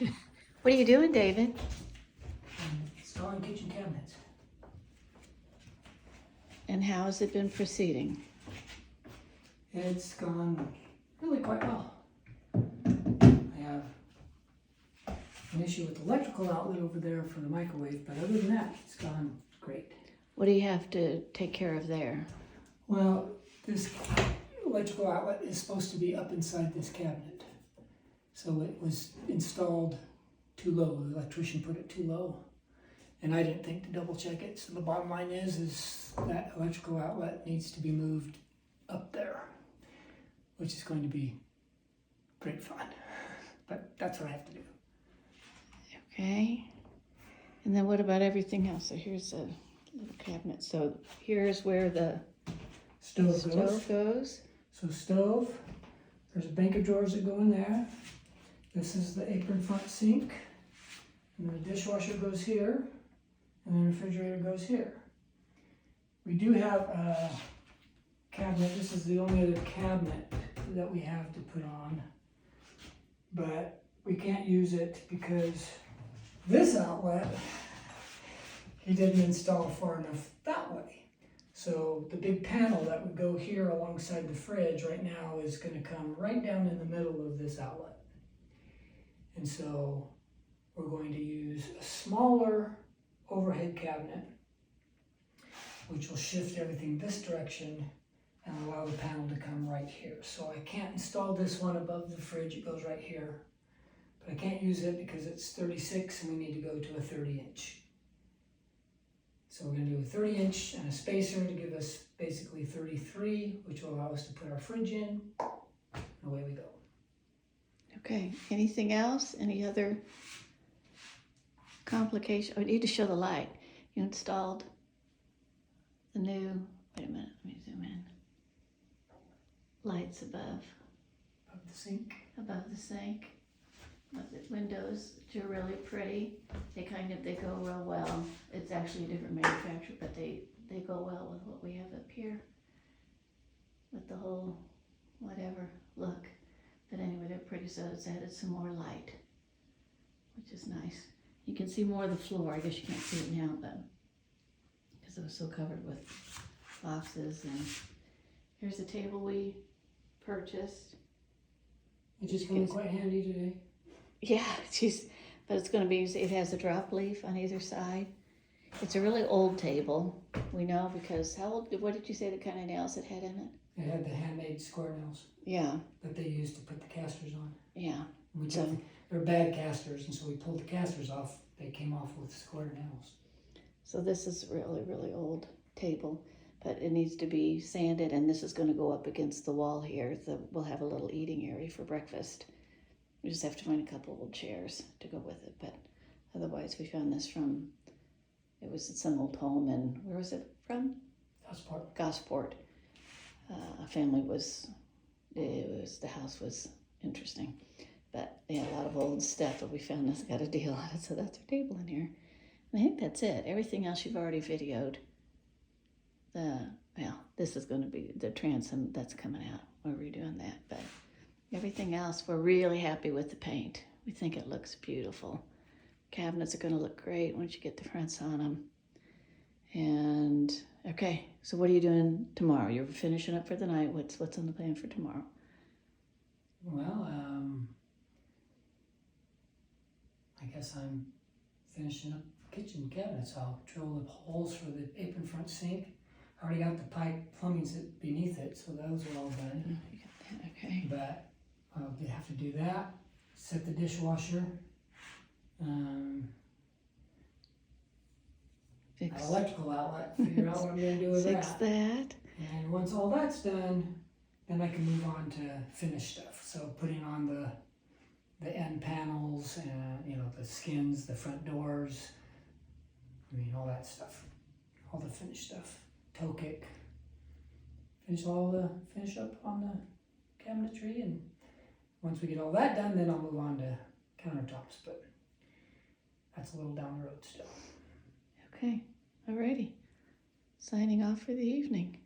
What are you doing, David? Installing kitchen cabinets. And how has it been proceeding? It's gone really quite well. I have an issue with the electrical outlet over there for the microwave, but other than that, it's gone great. What do you have to take care of there? Well, this electrical outlet is supposed to be up inside this cabinet. So it was installed too low. The electrician put it too low. And I didn't think to double check it. So the bottom line is that electrical outlet needs to be moved up there, which is going to be great fun. But that's what I have to do. Okay. And then what about everything else? So here's a little cabinet. So here's where the Stove goes. So stove, there's a bank of drawers that go in there. This is the apron front sink. And the dishwasher goes here. And the refrigerator goes here. We do have a cabinet. This is the only other cabinet that we have to put on. But we can't use it because this outlet, he didn't install far enough that way. So the big panel that would go here alongside the fridge right now is going to come right down in the middle of this outlet. And so we're going to use a smaller overhead cabinet, which will shift everything this direction and allow the panel to come right here. So I can't install this one above the fridge, it goes right here. But I can't use it because it's 36 and we need to go to a 30-inch. So we're going to do a 30-inch and a spacer to give us basically 33, which will allow us to put our fridge in, and away we go. Okay. Anything else? Any other complication? Oh, I need to show the light. You installed the new, wait a minute, let me zoom in. Lights above Above the sink. the sink. The windows, which are really pretty. They go real well. It's actually a different manufacturer, but they go well with what we have up here. With the whole whatever look. But anyway, they're pretty, so it's added some more light, which is nice. You can see more of the floor. I guess you can't see it now, but because it was so covered with boxes. And here's the table we purchased. Which is coming quite handy today. Yeah, but it's going to be, it has a drop leaf on either side. It's a really old table, we know, because what did you say the kind of nails it had in it? It had the handmade square nails Yeah. that they used to put the casters on. Yeah. They're bad casters, and so we pulled the casters off. They came off with square nails. So this is really, really old table, but it needs to be sanded, and this is going to go up against the wall here. We'll have a little eating area for breakfast. We just have to find a couple of old chairs to go with it, but otherwise we found this it was some old home, and where was it from? Gosport. A family the house was interesting, but they had a lot of old stuff, but we found this, got a deal on it, so that's our table in here. And I think that's it. Everything else you've already videoed. This is going to be the transom that's coming out. We're redoing that, but everything else, we're really happy with the paint. We think it looks beautiful. Cabinets are going to look great once you get the fronts on them. And okay, so what are you doing tomorrow? You're finishing up for the night. What's on the plan for tomorrow? Well, I guess I'm finishing up kitchen cabinets. I'll drill the holes for the apron front sink. I already got the pipe plumbing's beneath it, so those are all done. You got that, okay. But I'll have to do that. Set the dishwasher. Fix An electrical outlet. Figure out what I'm going to do with fix that. that. And once all that's done, then I can move on to finish stuff. So putting on the end panels and the skins, the front doors. All that stuff, all the finished stuff. Toe kick. Finish up on the cabinetry, and once we get all that done, then I'll move on to countertops. But that's a little down the road still. Okay, alrighty. Signing off for the evening.